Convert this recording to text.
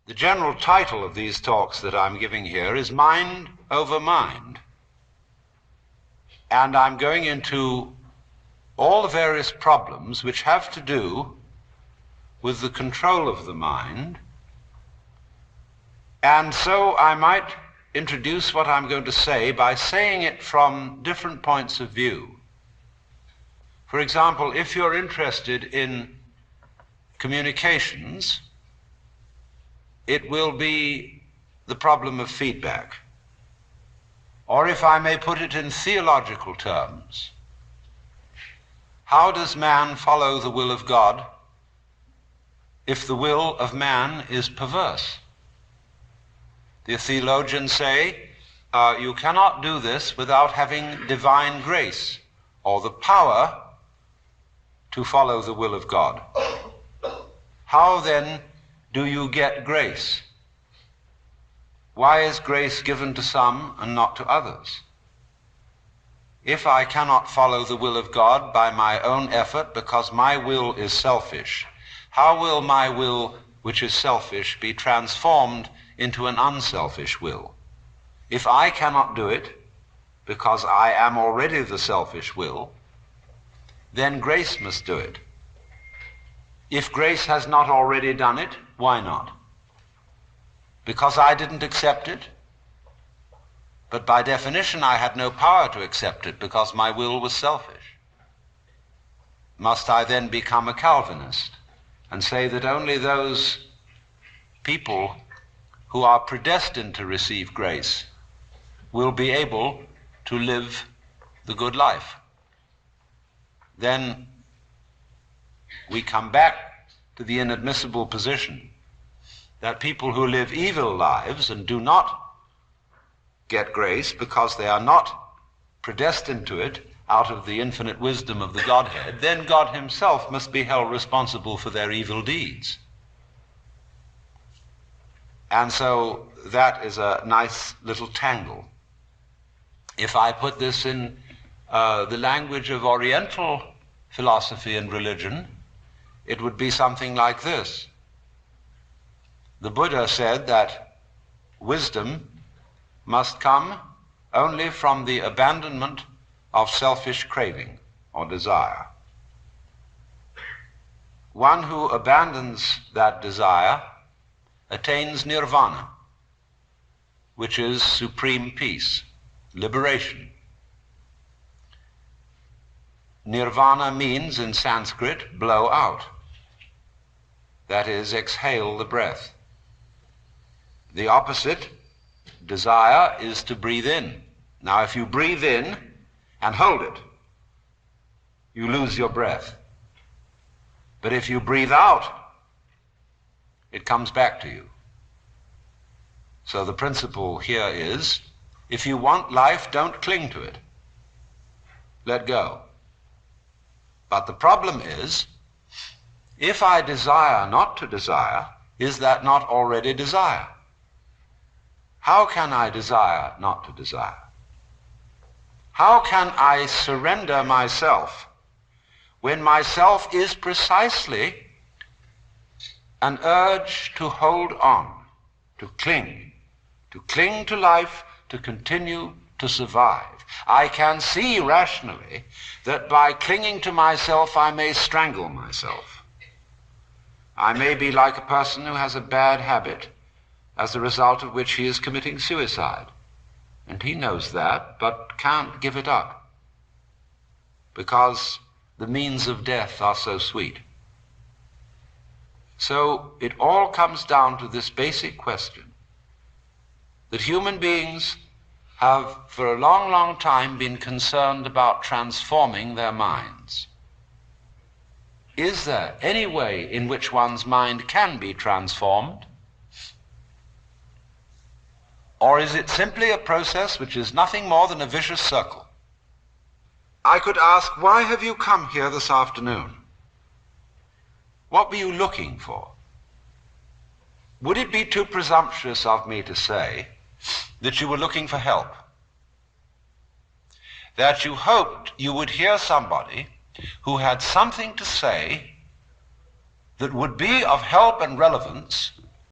The general title of these talks that I'm giving here is Mind Over Mind. And I'm going into all the various problems which have to do with the control of the mind. And so I might introduce what I'm going to say by saying it from different points of view. For example, if you're interested in communications, it will be the problem of feedback. Or if I may put it in theological terms, how does man follow the will of God if the will of man is perverse? The theologians say, you cannot do this without having divine grace, or the power to follow the will of God. How then do you get grace? Why is grace given to some and not to others? If I cannot follow the will of God by my own effort because my will is selfish, how will my will, which is selfish, be transformed into an unselfish will? If I cannot do it because I am already the selfish will, then grace must do it. If grace has not already done it, why not? Because I didn't accept it? But by definition, I had no power to accept it because my will was selfish. Must I then become a Calvinist and say that only those people who are predestined to receive grace will be able to live the good life? Then we come back to the inadmissible position that people who live evil lives and do not get grace because they are not predestined to it out of the infinite wisdom of the Godhead, then God himself must be held responsible for their evil deeds. And so that is a nice little tangle. If I put this in the language of Oriental philosophy and religion, it would be something like this. The Buddha said that wisdom must come only from the abandonment of selfish craving or desire. One who abandons that desire attains nirvana, which is supreme peace, liberation. Nirvana means in Sanskrit blow out. That is, exhale the breath. The opposite, desire, is to breathe in. Now, if you breathe in and hold it, you lose your breath. But if you breathe out, it comes back to you. So the principle here is, if you want life, don't cling to it. Let go. But the problem is, if I desire not to desire, is that not already desire? How can I desire not to desire? How can I surrender myself when myself is precisely an urge to hold on, to cling to life, to continue to survive? I can see rationally that by clinging to myself, I may strangle myself. I may be like a person who has a bad habit, as a result of which he is committing suicide. And he knows that, but can't give it up, because the means of death are so sweet. So it all comes down to this basic question, that human beings have for a long, long time been concerned about transforming their minds. Is there any way in which one's mind can be transformed? Or is it simply a process which is nothing more than a vicious circle? I could ask, why have you come here this afternoon? What were you looking for? Would it be too presumptuous of me to say that you were looking for help? That you hoped you would hear somebody who had something to say that would be of help and relevance